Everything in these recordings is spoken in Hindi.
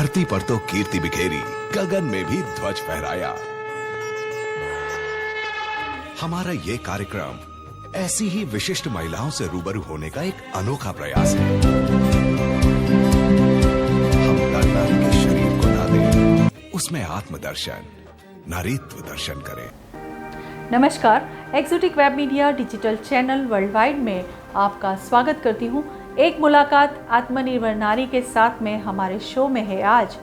धरती पर तो कीर्ति बिखेरी, गगन में भी ध्वज फहराया। हमारा ये कार्यक्रम ऐसी ही विशिष्ट महिलाओं से रूबरू होने का एक अनोखा प्रयास है। हम नर के शरीर को ना दें, उसमें आत्मदर्शन, नारीत्व दर्शन करें। नमस्कार, exotic web media digital channel world wide में आपका स्वागत करती हूँ। एक मुलाकात आत्मनिर्भर नारी के साथ में हमारे शो में है आज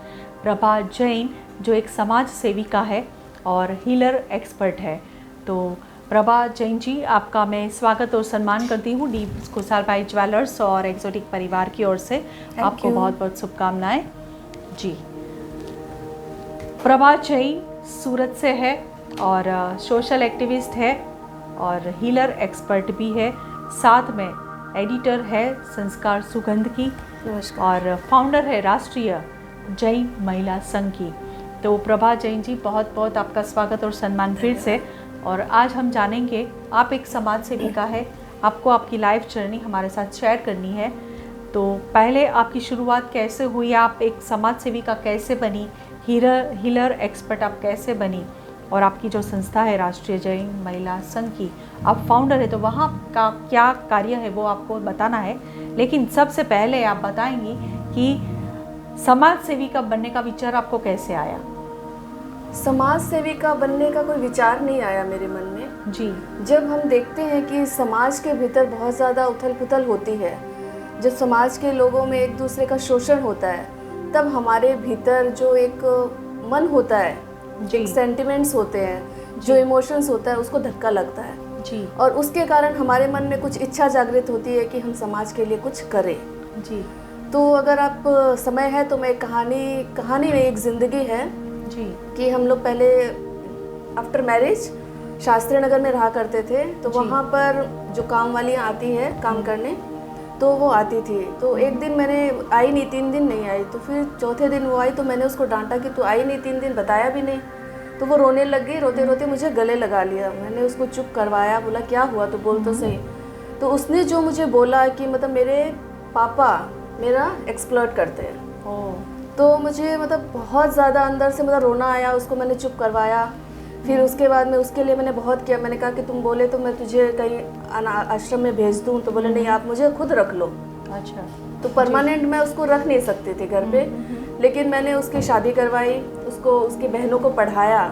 प्रभा जैन, जो एक समाज सेविका है और हीलर एक्सपर्ट है। तो प्रभा जैन जी, आपका मैं स्वागत और सम्मान करती हूँ डी खुशालभाई ज्वेलर्स और एक्सोटिक परिवार की ओर से। आपको बहुत बहुत शुभकामनाएं जी। प्रभा जैन सूरत से है और सोशल एक्टिविस्ट है और हीलर एक्सपर्ट भी है, साथ में एडिटर है संस्कार सुगंध की और फाउंडर है राष्ट्रीय जैन महिला संघ की। तो प्रभा जैन जी, बहुत बहुत आपका स्वागत और सम्मान फिर से। और आज हम जानेंगे, आप एक समाज सेविका है, आपको आपकी लाइफ जर्नी हमारे साथ शेयर करनी है। तो पहले आपकी शुरुआत कैसे हुई, आप एक समाज सेविका कैसे बनी, हीलर एक्सपर्ट आप कैसे बनी, और आपकी जो संस्था है राष्ट्रीय जैन महिला संघ की आप फाउंडर है, तो वहाँ का क्या कार्य है वो आपको बताना है। लेकिन सबसे पहले आप बताएंगी कि समाज सेविका बनने का विचार आपको कैसे आया? समाज सेविका बनने का कोई विचार नहीं आया मेरे मन में जी। जब हम देखते हैं कि समाज के भीतर बहुत ज़्यादा उथल पुथल होती है, जब समाज के लोगों में एक दूसरे का शोषण होता है, तब हमारे भीतर जो एक मन होता है, एक सेंटिमेंट्स होते हैं, जो इमोशंस होता है, उसको धक्का लगता है जी। और उसके कारण हमारे मन में कुछ इच्छा जागृत होती है कि हम समाज के लिए कुछ करें जी। तो अगर आप समय है तो मैं कहानी में एक ज़िंदगी है जी कि हम लोग पहले आफ्टर मैरिज शास्त्री नगर में रहा करते थे। तो वहाँ पर जो काम वालियाँ आती है काम करने, तो वो आती थी। तो एक दिन मैंने आई नहीं, 3 दिन नहीं आई, तो फिर चौथे दिन वो आई तो मैंने उसको डांटा कि तू आई नहीं 3 दिन, बताया भी नहीं। तो वो रोने लग गई, रोते रोते मुझे गले लगा लिया। मैंने उसको चुप करवाया, बोला क्या हुआ तो बोल तो सही। तो उसने जो मुझे बोला कि मतलब मेरे पापा मेरा एक्सप्लॉइट करते हैं। तो मुझे मतलब बहुत ज़्यादा अंदर से मतलब रोना आया, उसको मैंने चुप करवाया। फिर उसके बाद में उसके लिए मैंने बहुत किया। मैंने कहा कि तुम बोले तो मैं तुझे कहीं आश्रम में भेज दूँ, तो बोले नहीं आप मुझे खुद रख लो। अच्छा। तो परमानेंट मैं उसको रख नहीं सकती थी घर पे, लेकिन मैंने उसकी शादी करवाई, उसको उसकी बहनों को पढ़ाया।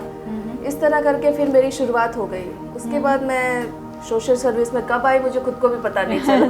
इस तरह करके फिर मेरी शुरुआत हो गई। उसके बाद मैं सोशल सर्विस में कब आई मुझे खुद को भी पता नहीं चला।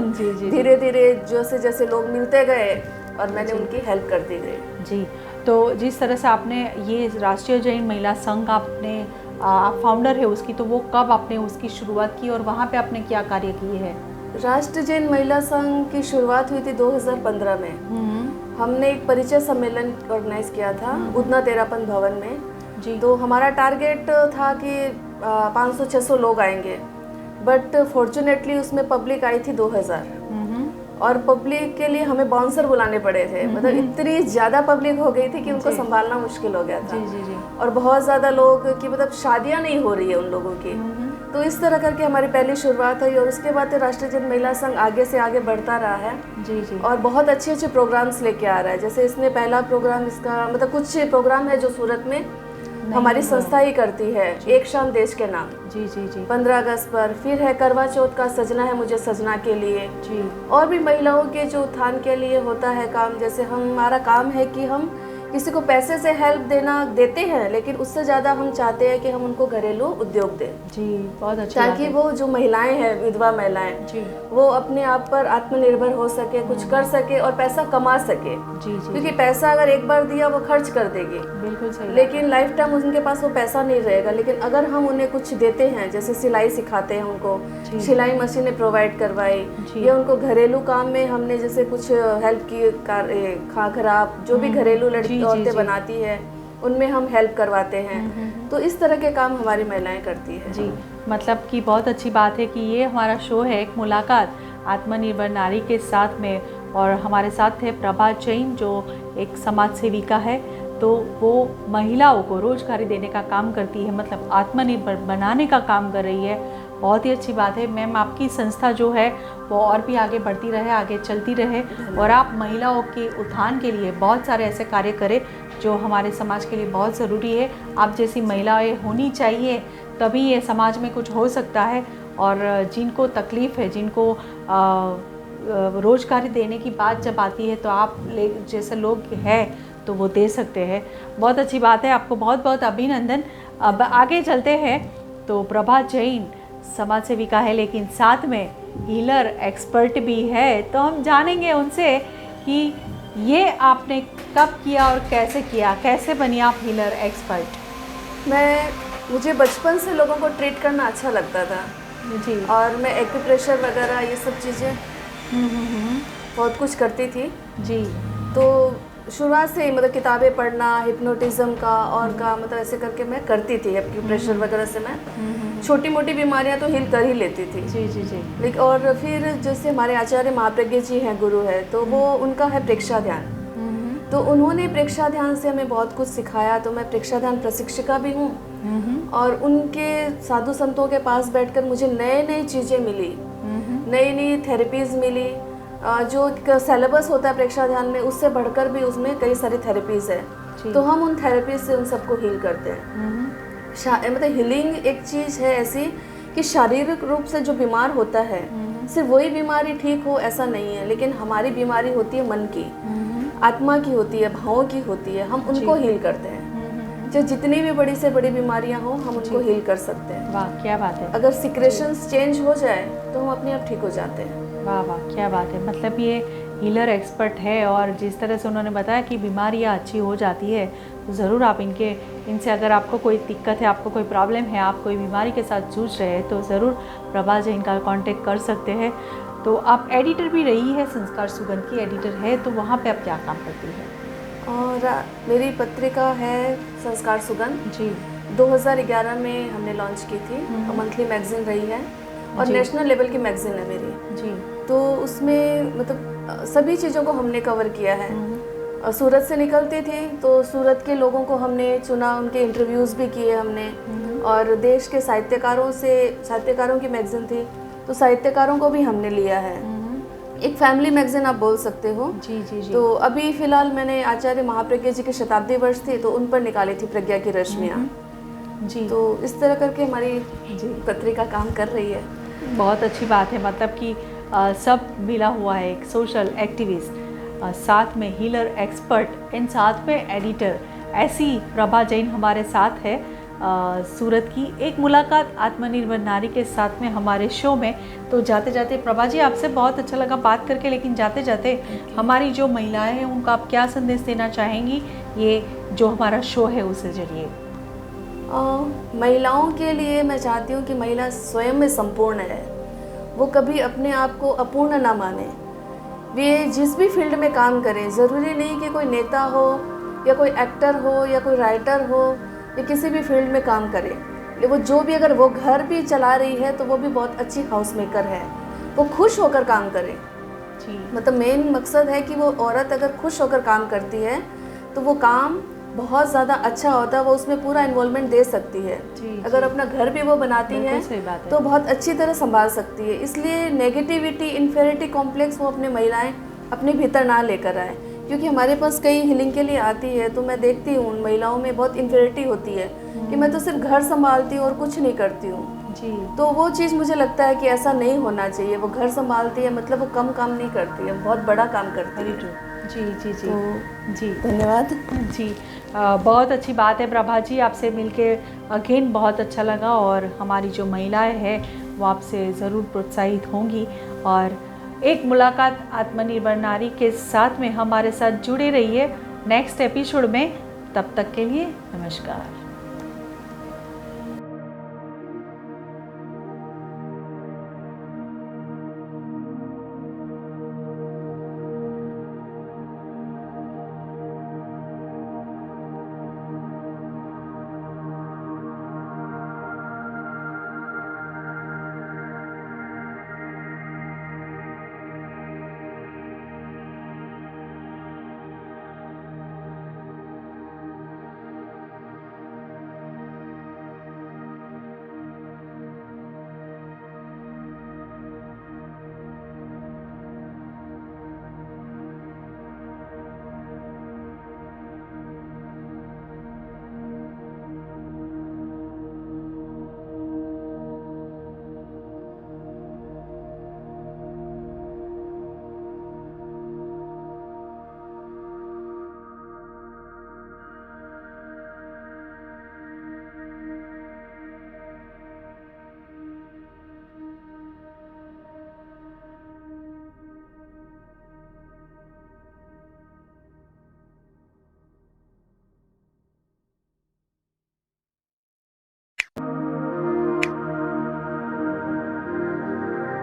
धीरे धीरे जैसे जैसे लोग मिलते गए और मैंने उनकी हेल्प करती गई जी। तो जिस तरह से आपने ये राष्ट्रीय जैन महिला संघ आप फाउंडर है उसकी, तो वो कब आपने उसकी शुरुआत की और वहाँ पे आपने क्या कार्य किए हैं? राष्ट्रीय जैन महिला संघ की शुरुआत हुई थी 2015 में। हमने एक परिचय सम्मेलन ऑर्गेनाइज किया था उदना तेरापन भवन में जी। तो हमारा टारगेट था कि 500-600 लोग आएंगे, बट फॉर्चुनेटली उसमें पब्लिक आई थी 2000 और पब्लिक के लिए हमें बाउंसर बुलाने पड़े थे। मतलब इतनी ज़्यादा पब्लिक हो गई थी कि उनको संभालना मुश्किल हो गया था। जी। और बहुत ज़्यादा लोग की मतलब शादियाँ नहीं हो रही है उन लोगों की। तो इस तरह करके हमारी पहली शुरुआत हुई और उसके बाद राष्ट्रीय जैन महिला संघ आगे से आगे बढ़ता रहा है जी। और बहुत अच्छे अच्छे प्रोग्राम्स लेके आ रहा है। जैसे इसने पहला प्रोग्राम, इसका मतलब कुछ प्रोग्राम है जो सूरत में हमारी संस्था ही करती है, एक शाम देश के नाम जी 15 अगस्त पर। फिर है करवा चौथ का सजना है मुझे सजना के लिए जी। और भी महिलाओं के जो उत्थान के लिए होता है काम। जैसे हमारा काम है कि हम किसी को पैसे से हेल्प देते हैं, लेकिन उससे ज़्यादा हम चाहते हैं कि हम उनको घरेलू उद्योग दें जी। बहुत अच्छा, ताकि वो जो महिलाएं हैं, विधवा महिलाएं जी, वो अपने आप पर आत्मनिर्भर हो सके, कुछ कर सके और पैसा कमा सके जी। क्योंकि पैसा अगर एक बार दिया वो खर्च कर देगी, बिल्कुल सही, लेकिन लाइफ टाइम उनके पास वो पैसा नहीं रहेगा। लेकिन अगर हम उन्हें कुछ देते हैं, जैसे सिलाई सिखाते हैं उनको, सिलाई मशीनें प्रोवाइड करवाई, या उनको घरेलू काम में हमने जैसे कुछ हेल्प की, खाखरा जो भी घरेलू लड़की औरतें बनाती है उनमें हम हेल्प करवाते हैं। तो इस तरह के काम हमारी महिलाएं करती है जी। मतलब कि बहुत अच्छी बात है कि ये हमारा शो है एक मुलाकात आत्मनिर्भर नारी के साथ में, और हमारे साथ है प्रभा जैन जो एक समाज सेविका है। तो वो महिलाओं को रोजगारी देने का काम करती है, मतलब आत्मनिर्भर बनाने का काम कर रही है। बहुत ही अच्छी बात है मैम। आपकी संस्था जो है वो और भी आगे बढ़ती रहे, आगे चलती रहे और आप महिलाओं के उत्थान के लिए बहुत सारे ऐसे कार्य करें जो हमारे समाज के लिए बहुत ज़रूरी है। आप जैसी महिलाएं होनी चाहिए, तभी ये समाज में कुछ हो सकता है। और जिनको तकलीफ़ है, जिनको रोज़गार देने की बात जब आती है तो आप जैसे लोग हैं तो वो दे सकते हैं। बहुत अच्छी बात है, आपको बहुत बहुत अभिनंदन। अब आगे चलते हैं। तो प्रभा जैन समाज सेविका है लेकिन साथ में हीलर एक्सपर्ट भी है, तो हम जानेंगे उनसे कि ये आपने कब किया और कैसे किया, कैसे बनी आप हीलर एक्सपर्ट? मुझे बचपन से लोगों को ट्रीट करना अच्छा लगता था जी, और मैं एक्यूप्रेशर वगैरह ये सब चीज़ें बहुत कुछ करती थी जी। तो शुरुआत से ही मतलब किताबें पढ़ना, हिप्नोटिज्म का और का मतलब ऐसे करके मैं करती थी। एक्यूप्रेशर वगैरह से मैं छोटी मोटी बीमारियां तो हील कर ही लेती थी। जी जी जी। लेकिन और फिर जैसे हमारे आचार्य महाप्रज्ञ जी हैं, गुरु है, तो वो उनका है प्रेक्षा ध्यान। तो उन्होंने प्रेक्षा ध्यान से हमें बहुत कुछ सिखाया। तो मैं प्रेक्षा ध्यान प्रशिक्षिका भी हूँ और उनके साधु संतों के पास बैठकर मुझे नई नई चीज़ें मिली, नई नई थेरेपीज़ मिली। जो सिलेबस होता है प्रेक्षा ध्यान में, उससे बढ़कर भी उसमें कई सारी थेरेपीज़ है। तो हम उन थेरेपीज से उन सबको हील करते हैं। मतलब हीलिंग एक चीज़ है ऐसी कि शारीरिक रूप से जो बीमार होता है सिर्फ वही बीमारी ठीक हो ऐसा नहीं है, लेकिन हमारी बीमारी होती है मन की, आत्मा की होती है, भावों की होती है। हम उनको हील करते हैं। जो जितनी भी बड़ी से बड़ी बीमारियां हो हम उनको हील कर सकते हैं। वाह क्या बात है। अगर सिक्रेशंस चेंज हो जाए तो हम अपने आप ठीक हो जाते हैं। वाह वाह क्या बात है। मतलब ये हीलर एक्सपर्ट है और जिस तरह से उन्होंने बताया कि बीमारियाँ अच्छी हो जाती है, तो ज़रूर आप इनसे अगर आपको कोई दिक्कत है, आपको कोई प्रॉब्लम है, आप कोई बीमारी के साथ जूझ रहे हैं, तो ज़रूर प्रभा जैन का कांटेक्ट कर सकते हैं। तो आप एडिटर भी रही है, संस्कार सुगंध की एडिटर है, तो वहाँ पे आप क्या काम करती है? और मेरी पत्रिका है संस्कार सुगंध जी। 2011 में हमने लॉन्च की थी और मंथली मैगजीन रही है और नेशनल लेवल की मैगजीन है मेरी जी। तो उसमें मतलब सभी चीज़ों को हमने कवर किया है। सूरत से निकलती थी तो सूरत के लोगों को हमने चुना, उनके इंटरव्यूज़ भी किए हमने और देश के साहित्यकारों की मैगजीन थी तो साहित्यकारों को भी हमने लिया है। एक फैमिली मैगजीन आप बोल सकते हो। जी जी जी। तो अभी फ़िलहाल मैंने आचार्य महाप्रज्ञ जी के शताब्दी वर्ष थे तो उन पर निकाली थी प्रज्ञा की रश्मियाँ। जी। तो इस तरह करके हमारी पत्रिका काम कर रही है। बहुत अच्छी बात है। मतलब कि सब मिला हुआ है, एक सोशल एक्टिविस्ट, साथ में हीलर एक्सपर्ट, इन साथ में एडिटर। ऐसी प्रभा जैन हमारे साथ है सूरत की। एक मुलाकात आत्मनिर्भर नारी के साथ में हमारे शो में। तो जाते जाते प्रभा जी आपसे बहुत अच्छा लगा बात करके, लेकिन जाते जाते हमारी जो महिलाएं हैं उनको आप क्या संदेश देना चाहेंगी ये जो हमारा शो है उसके जरिए? महिलाओं के लिए मैं चाहती हूँ कि महिला स्वयं में संपूर्ण है, वो कभी अपने आप को अपूर्ण ना माने। वे जिस भी फील्ड में काम करें, ज़रूरी नहीं कि कोई नेता हो या कोई एक्टर हो या कोई राइटर हो या किसी भी फील्ड में काम करे, वो जो भी, अगर वो घर भी चला रही है तो वो भी बहुत अच्छी हाउस मेकर है, वो खुश होकर काम करे। जी। मतलब मेन मकसद है कि वो औरत अगर खुश होकर काम करती है तो वो काम बहुत ज़्यादा अच्छा होता है, वो उसमें पूरा इन्वॉल्वमेंट दे सकती है। अगर अपना घर भी वो बनाती है तो बहुत अच्छी तरह संभाल सकती है। इसलिए नेगेटिविटी, इन्फेरिटी कॉम्प्लेक्स वो अपने महिलाएं अपने भीतर ना लेकर आए, क्योंकि हमारे पास कई हीलिंग के लिए आती है तो मैं देखती हूँ उन महिलाओं में बहुत इन्फेरिटी होती है कि मैं तो सिर्फ घर संभालती हूँ और कुछ नहीं करती हूँ। जी। तो वो चीज़ मुझे लगता है कि ऐसा नहीं होना चाहिए। वो घर संभालती है मतलब वो कम काम नहीं करती है, बहुत बड़ा काम करती है। जी जी जी। तो जी धन्यवाद। जी बहुत अच्छी बात है प्रभा जी, आपसे मिलके अगेन बहुत अच्छा लगा और हमारी जो महिलाएं हैं वो आपसे ज़रूर प्रोत्साहित होंगी। और एक मुलाकात आत्मनिर्भर नारी के साथ में हमारे साथ जुड़े रहिए नेक्स्ट एपिसोड में। तब तक के लिए नमस्कार।